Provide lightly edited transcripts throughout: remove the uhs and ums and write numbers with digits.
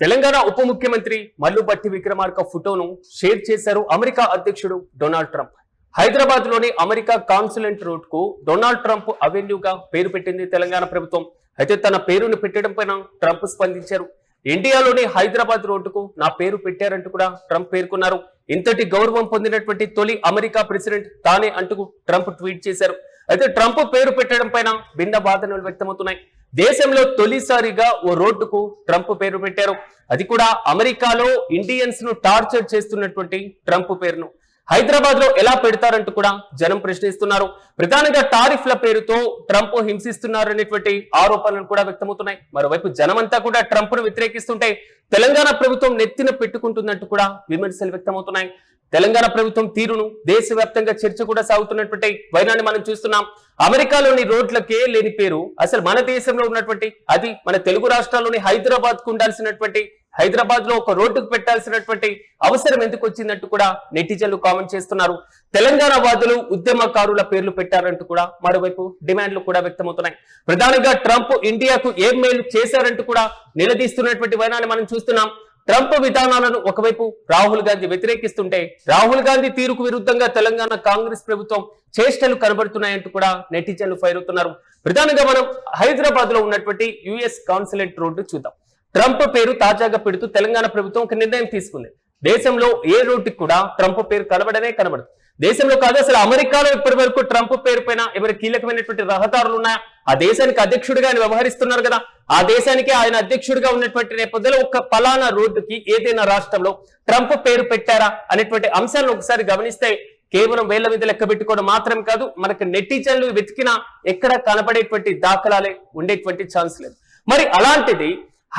తెలంగాణ ఉప ముఖ్యమంత్రి మల్లు భట్టి విక్రమార్క ఫోటోను షేర్ చేశారు అమెరికా అధ్యక్షుడు డొనాల్డ్ ట్రంప్. హైదరాబాద్ లోని అమెరికా కాన్సులేట్ రోడ్ కు డొనాల్డ్ ట్రంప్ అవెన్యూగా పేరు పెట్టింది తెలంగాణ ప్రభుత్వం. అయితే తన పేరును పెట్టడం పైన ట్రంప్ స్పందించారు. ఇండియాలోని హైదరాబాద్ రోడ్డుకు నా పేరు పెట్టారంటూ కూడా ట్రంప్ పేర్కొన్నారు. ఇంతటి గౌరవం పొందినటువంటి తొలి అమెరికా ప్రెసిడెంట్ తానే అంటూ ట్రంప్ ట్వీట్ చేశారు. అయితే ట్రంప్ పేరు పెట్టడం పైన భిన్న వాదనలు వ్యక్తమవుతున్నాయి. దేశంలో తొలిసారిగా ఓ రోడ్డుకు ట్రంప్ పేరు పెట్టారు. అది కూడా అమెరికాలో ఇండియన్స్ ను టార్చర్ చేస్తున్నటువంటి ట్రంప్ పేరును హైదరాబాద్ లో ఎలా పెడతారంటూ కూడా జనం ప్రశ్నిస్తున్నారు. ప్రధానంగా టారిఫ్ల పేరుతో ట్రంప్ హింసిస్తున్నారు అనేటువంటి ఆరోపణలు కూడా వ్యక్తమవుతున్నాయి. మరోవైపు జనమంతా కూడా ట్రంప్ ను వ్యతిరేకిస్తుంటే తెలంగాణ ప్రభుత్వం నెత్తిన పెట్టుకుంటుందంటూ కూడా విమర్శలు వ్యక్తమవుతున్నాయి. తెలంగాణ ప్రభుత్వం తీరును దేశవ్యాప్తంగా చర్చ కూడా సాగుతున్నటువంటి వైనాన్ని మనం చూస్తున్నాం. అమెరికాలోని రోడ్లకే లేని పేరు అసలు మన దేశంలో ఉన్నటువంటి, అది మన తెలుగు రాష్ట్రాల్లోని హైదరాబాద్ కు ఉండాల్సినటువంటి, హైదరాబాద్ లో ఒక రోడ్డుకు పెట్టాల్సినటువంటి అవసరం ఎందుకు వచ్చిందంటూ కూడా నెటిజన్లు కామెంట్ చేస్తున్నారు. తెలంగాణ వాదులు ఉద్యమకారుల పేర్లు పెట్టారంటూ కూడా మరోవైపు డిమాండ్లు కూడా వ్యక్తమవుతున్నాయి. ప్రధానంగా ట్రంప్ ఇండియాకు ఏం మేలు చేశారంటూ కూడా నిలదీస్తున్నటువంటి వైనాన్ని మనం చూస్తున్నాం. ట్రంప్ విధానాలను ఒకవైపు రాహుల్ గాంధీ వ్యతిరేకిస్తుంటే, రాహుల్ గాంధీ తీరుకు విరుద్ధంగా తెలంగాణ కాంగ్రెస్ ప్రభుత్వం చేష్టలు కనబడుతున్నాయంటూ కూడా నెటిజన్లు ఫైర్ అవుతున్నారు. ప్రధానంగా మనం హైదరాబాద్ లో ఉన్నటువంటి యుఎస్ కాన్సులేట్ రోడ్డు చూద్దాం. ట్రంప్ పేరు తాజాగా పెడుతూ తెలంగాణ ప్రభుత్వం ఒక నిర్ణయం తీసుకుంది. దేశంలో ఏ రోడ్డుకి కూడా ట్రంప్ పేరు కనబడదు. దేశంలో కాదు, అసలు అమెరికాలో ఇప్పటి వరకు ట్రంప్ పేరు పైన ఎవరి కీలకమైనటువంటి రహదారులు ఉన్నాయా? ఆ దేశానికి అధ్యక్షుడిగా ఆయన వ్యవహరిస్తున్నారు కదా, ఆ దేశానికి ఆయన అధ్యక్షుడిగా ఉన్నటువంటి నేపథ్యంలో ఒక పలానా రోడ్డుకి ఏదైనా రాష్ట్రంలో ట్రంప్ పేరు పెట్టారా అనేటువంటి అంశాలను ఒకసారి గమనిస్తే కేవలం వేళ్ల మీద లెక్క పెట్టుకోవడం మాత్రం కాదు, మనకు నెటిజన్లు వెతికినా ఎక్కడ కనబడేటువంటి దాఖలాలే ఉండేటువంటి ఛాన్స్ లేదు. మరి అలాంటిది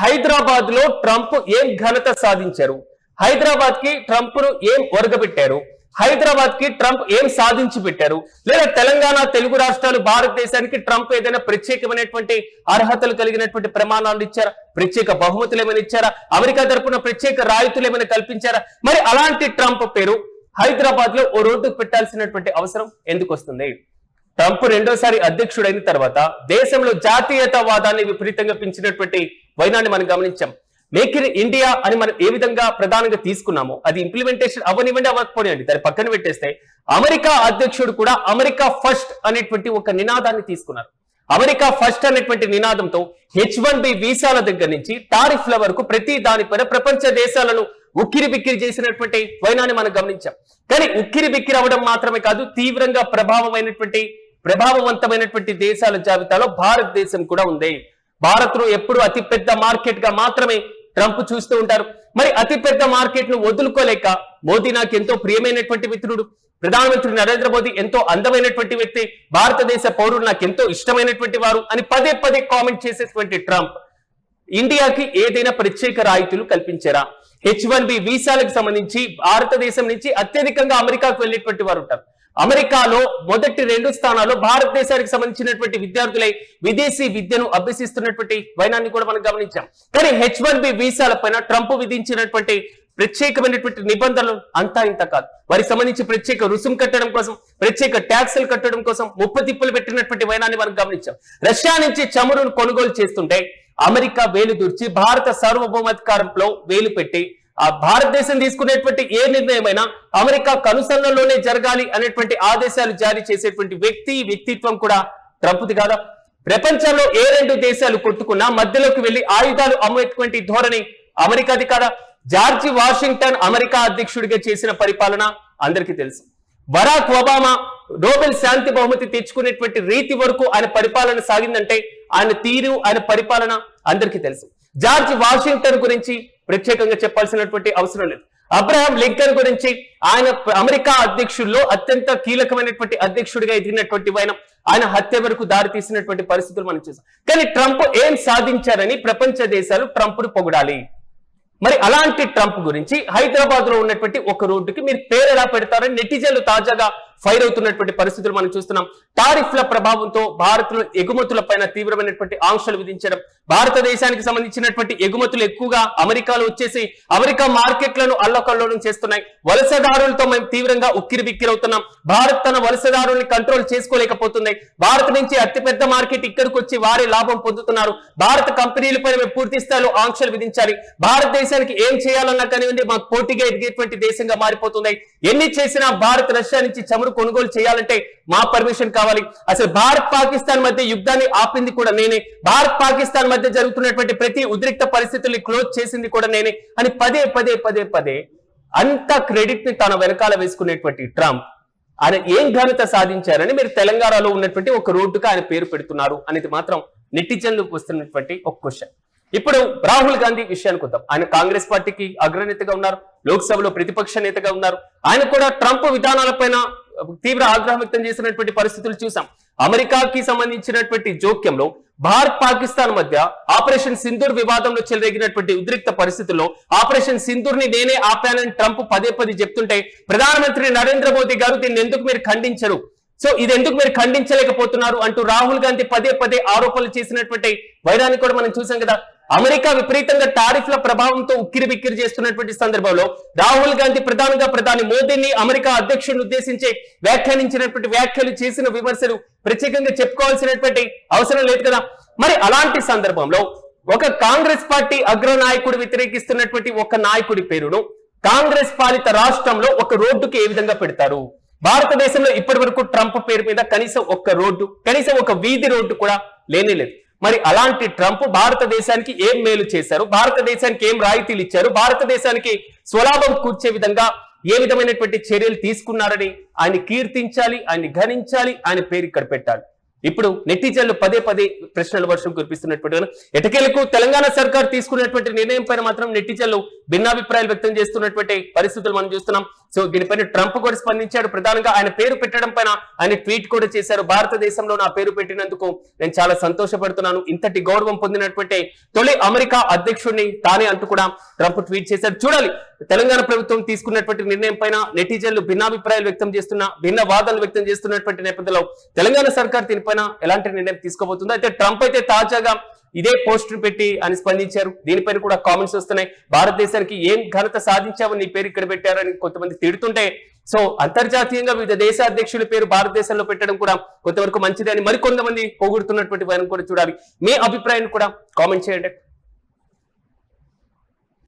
హైదరాబాద్ లో ట్రంప్ ఏం ఘనత సాధించారు? హైదరాబాద్ కి ట్రంప్ ను ఏం ఒరగబెట్టారు? హైదరాబాద్ కి ట్రంప్ ఏం సాధించి పెట్టారు? లేదా తెలంగాణ, తెలుగు రాష్ట్రాలు, భారతదేశానికి ట్రంప్ ఏదైనా ప్రత్యేకమైనటువంటి అర్హతలు కలిగినటువంటి ప్రమాణాలు ఇచ్చారా? ప్రత్యేక బహుమతులు ఏమైనా ఇచ్చారా? అమెరికా తరపున ప్రత్యేక రాయితీలు ఏమైనా కల్పించారా? మరి అలాంటి ట్రంప్ పేరు హైదరాబాద్ లో ఓ రోడ్డుకు పెట్టాల్సినటువంటి అవసరం ఎందుకు వస్తుంది? ట్రంప్ రెండోసారి అధ్యక్షుడైన తర్వాత దేశంలో జాతీయతావాదాన్ని విపరీతంగా పెంచినటువంటి వైనాన్ని మనం గమనించాం. మేక్ ఇన్ ఇండియా అని మనం ఏ విధంగా ప్రధానంగా తీసుకున్నామో అది ఇంప్లిమెంటేషన్ అవ్వనివ్వండి అవ్వకపోనివ్వండి, దాన్ని పక్కన పెట్టేస్తే అమెరికా అధ్యక్షుడు కూడా అమెరికా ఫస్ట్ అనేటువంటి ఒక నినాదాన్ని తీసుకున్నారు. అమెరికా ఫస్ట్ అనేటువంటి నినాదంతో H1B వీసాల దగ్గర నుంచి టారిఫ్ల వరకు ప్రతి దానిపైన ప్రపంచ దేశాలను ఉక్కిరి బిక్కిరి చేసినటువంటి వైనాన్ని మనం గమనించాం. కానీ ఉక్కిరి బిక్కిరి అవ్వడం మాత్రమే కాదు, తీవ్రంగా ప్రభావవంతమైనటువంటి దేశాల జాబితాలో భారతదేశం కూడా ఉంది. భారత్ ను ఎప్పుడు అతిపెద్ద మార్కెట్ గా మాత్రమే ట్రంప్ చూస్తూ ఉంటారు. మరి అతిపెద్ద మార్కెట్ ను వదులుకోలేక, మోదీ నాకు ఎంతో ప్రియమైనటువంటి మిత్రుడు, ప్రధానమంత్రి నరేంద్ర మోదీ ఎంతో అందమైనటువంటి వ్యక్తి, భారతదేశ పౌరులు నాకు ఎంతో ఇష్టమైనటువంటి వారు అని పదే పదే కామెంట్ చేసేటువంటి ట్రంప్ ఇండియాకి ఏదైనా ప్రత్యేక రాయితీలు కల్పించారా? H1B వీసాలకు సంబంధించి భారతదేశం నుంచి అత్యధికంగా అమెరికాకు వెళ్ళేటువంటి వారు ఉంటారు. అమెరికాలో మొదటి 2 స్థానాల్లో భారతదేశానికి సంబంధించినటువంటి విద్యార్థులై విదేశీ విద్యను అభ్యసిస్తున్నటువంటి వైనాన్ని కూడా మనం గమనించాం. కానీ H1B వీసాల పైన ట్రంప్ విధించినటువంటి ప్రత్యేకమైనటువంటి నిబంధనలు అంతా ఇంత కాదు. వారికి సంబంధించి ప్రత్యేక రుసుము కట్టడం కోసం, ప్రత్యేక ట్యాక్సులు కట్టడం కోసం ముప్పతిప్పులు పెట్టినటువంటి వైనాన్ని మనం గమనించాం. రష్యా నుంచి చమురును కొనుగోలు చేస్తుంటే అమెరికా వేలు దూర్చి భారత సార్వభౌమాధికారంలో వేలు పెట్టి ఆ భారతదేశం తీసుకునేటువంటి ఏ నిర్ణయమైనా అమెరికా కనుసన్నల్లోనే జరగాలి అనేటువంటి ఆదేశాలు జారీ చేసేటువంటి వ్యక్తిత్వం కూడా ట్రంప్ది కాదా? ప్రపంచంలో ఏ 2 దేశాలు కొట్టుకున్నా మధ్యలోకి వెళ్లి ఆయుధాలు అమ్మేటువంటి ధోరణి అమెరికాది కాదా? జార్జి వాషింగ్టన్ అమెరికా అధ్యక్షుడిగా చేసిన పరిపాలన అందరికీ తెలుసు. బరాక్ ఒబామా నోబెల్ శాంతి బహుమతి తెచ్చుకునేటువంటి రీతి వరకు ఆయన పరిపాలన సాగిందంటే ఆయన తీరు, ఆయన పరిపాలన అందరికీ తెలుసు. జార్జ్ వాషింగ్టన్ గురించి ప్రత్యేకంగా చెప్పాల్సినటువంటి అవసరం లేదు. అబ్రహాం లింకన్ గురించి, ఆయన అమెరికా అధ్యక్షుల్లో అత్యంత కీలకమైనటువంటి అధ్యక్షుడిగా ఎదిగినటువంటి వైనం, ఆయన హత్య వరకు దారి తీసినటువంటి పరిస్థితులు మనం చూసాం. కానీ ట్రంప్ ఏం సాధించారని ప్రపంచ దేశాలు ట్రంప్ను పొగడాలి. మరి అలాంటి ట్రంప్ గురించి హైదరాబాద్ లో ఉన్నటువంటి ఒక రోడ్డుకి మీరు పేరు ఎలా పెడతారని నెటిజన్లు తాజాగా ఫైర్ అవుతున్నటువంటి పరిస్థితులు మనం చూస్తున్నాం. టారిఫ్ల ప్రభావంతో భారత్లో ఎగుమతులపైన తీవ్రమైనటువంటి ఆంక్షలు విధించడం, భారతదేశానికి సంబంధించినటువంటి ఎగుమతులు ఎక్కువగా అమెరికాలో వచ్చేసి అమెరికా మార్కెట్లను అల్లకల్లోలం చేస్తున్నాయి. వలసదారులతో మేము తీవ్రంగా ఉక్కిరిబిక్కిరవుతున్నాం. భారత్ తన వలసదారుల్ని కంట్రోల్ చేసుకోలేకపోతుంది. భారత్ నుంచి అతిపెద్ద మార్కెట్ ఇక్కడికి వచ్చి వారి లాభం పొందుతున్నారు. భారత కంపెనీలపై మేము పూర్తి స్థాయిలో ఆంక్షలు విధించాలి. భారతదేశానికి ఏం చేయాలన్నా కానివ్వండి మాకు పోటీగా ఎదిగేటువంటి దేశంగా మారిపోతుంది. ఎన్ని చేసినా భారత్ రష్యా నుంచి చమురు కొనుగోలు చేయాలంటే మా పర్మిషన్ కావాలి. అసలు భారత్ పాకిస్తాన్ మధ్య యుద్ధాన్ని ఆపింది కూడా నేనే, భారత్ పాకిస్తాన్ మధ్య జరుగుతున్నటువంటి ప్రతి ఉద్రిక్త పరిస్థితుల్ని క్లోజ్ చేసింది కూడా నేనే అని పదే పదే పదే పదే అంత క్రెడిట్ ని తన వెనకాల వేసుకునేటువంటి ట్రంప్ ఆయన ఏం ఘనత సాధించారని మీరు తెలంగాణలో ఉన్నటువంటి ఒక రోడ్డుగా ఆయన పేరు పెడుతున్నారు అనేది మాత్రం నెటిజన్లకు వస్తున్నటువంటి ఒక క్వశ్చన్. ఇప్పుడు రాహుల్ గాంధీ విషయానికి వద్దాం. ఆయన కాంగ్రెస్ పార్టీకి అగ్రనేతగా ఉన్నారు, లోక్సభలో ప్రతిపక్ష నేతగా ఉన్నారు. ఆయన కూడా ట్రంప్ విధానాలపైన తీవ్ర ఆగ్రహం వ్యక్తం చేసినటువంటి పరిస్థితులు చూసాం. అమెరికాకి సంబంధించినటువంటి జోక్యంలో భారత్ పాకిస్తాన్ మధ్య ఆపరేషన్ సింధూర్ వివాదంలో చెలరేగినటువంటి ఉద్రిక్త పరిస్థితుల్లో ఆపరేషన్ సింధూర్ ని నేనే ఆపానని ట్రంప్ పదే పదే చెప్తుంటే ప్రధానమంత్రి నరేంద్ర మోదీ గారు దీన్ని ఎందుకు మీరు ఖండించరు, సో ఇది ఎందుకు మీరు ఖండించలేకపోతున్నారు అంటూ రాహుల్ గాంధీ పదే పదే ఆరోపణలు చేసినటువంటి వైరాన్ని కూడా మనం చూసాం కదా. అమెరికా విపరీతంగా టారిఫ్ల ప్రభావంతో ఉక్కిరిబిక్కిరి చేస్తున్నటువంటి సందర్భంలో రాహుల్ గాంధీ ప్రధానంగా ప్రధాని మోదీని అమెరికా అధ్యక్షుడిని ఉద్దేశించి వ్యాఖ్యానించినటువంటి వ్యాఖ్యలు చేసిన విమర్శలు ప్రత్యేకంగా చెప్పుకోవాల్సినటువంటి అవసరం లేదు కదా. మరి అలాంటి సందర్భంలో ఒక కాంగ్రెస్ పార్టీ అగ్రనాయకుడు వ్యతిరేకిస్తున్నటువంటి ఒక నాయకుడి పేరును కాంగ్రెస్ పాలిత రాష్ట్రంలో ఒక రోడ్డుకి ఏ విధంగా పెడతారు? భారతదేశంలో ఇప్పటి వరకు ట్రంప్ పేరు మీద కనీసం ఒక్క రోడ్డు, కనీసం ఒక వీధి రోడ్డు కూడా లేనే లేదు. మరి అలాంటి ట్రంప్ భారతదేశానికి ఏం మేలు చేశారు, భారతదేశానికి ఏం రాయితీలు ఇచ్చారు, భారతదేశానికి స్వలాభం కూర్చే విధంగా ఏ విధమైనటువంటి చర్యలు తీసుకున్నారని ఆయన కీర్తించాలి, ఆయన ఘనించాలి, ఆయన పేరు ఇక్కడ పెట్టాలి. ఇప్పుడు నెటిజన్లు పదే పదే ప్రశ్నల వర్షం కురిపిస్తున్నటువంటి ఎటకేలకు తెలంగాణ సర్కార్ తీసుకున్నటువంటి నిర్ణయం పైన మాత్రం నెటిజన్లు భిన్నాభిప్రాయాలు వ్యక్తం చేస్తున్నటువంటి పరిస్థితులు మనం చూస్తున్నాం. సో దీనిపైన ట్రంప్ కూడా స్పందించాడు. ప్రధానంగా ఆయన పేరు పెట్టడం పైన ఆయన ట్వీట్ కూడా చేశారు. భారతదేశంలో నా పేరు పెట్టినందుకు నేను చాలా సంతోషపడుతున్నాను, ఇంతటి గౌరవం పొందినటువంటి తొలి అమెరికా అధ్యక్షుడిని తానే అంటూ కూడా ట్రంప్ ట్వీట్ చేశారు. చూడాలి తెలంగాణ ప్రభుత్వం తీసుకున్నటువంటి నిర్ణయం పైన నెటిజన్లు భిన్నాభిప్రాయాలు వ్యక్తం చేస్తున్న భిన్న వాదనలు వ్యక్తం చేస్తున్నటువంటి నేపథ్యంలో తెలంగాణ సర్కార్ దీనిపైన ఎలాంటి నిర్ణయం తీసుకోబోతుందో. అయితే ట్రంప్ అయితే తాజాగా ఇదే పోస్టర్ పెట్టి అని స్పందించారు. దీనిపైన కూడా కామెంట్స్ వస్తున్నాయి. భారతదేశానికి ఏం ఘనత సాధించావని నీ పేరు ఇక్కడ పెట్టారని కొంతమంది తిడుతుంటే, సో అంతర్జాతీయంగా వివిధ దేశ అధ్యక్షుల పేరు భారతదేశంలో పెట్టడం కూడా కొంతవరకు మంచిది అని మరికొంతమంది పొగుడుతున్నటువంటి వారిని కూడా చూడాలి. మీ అభిప్రాయాన్ని కూడా కామెంట్ చేయండి.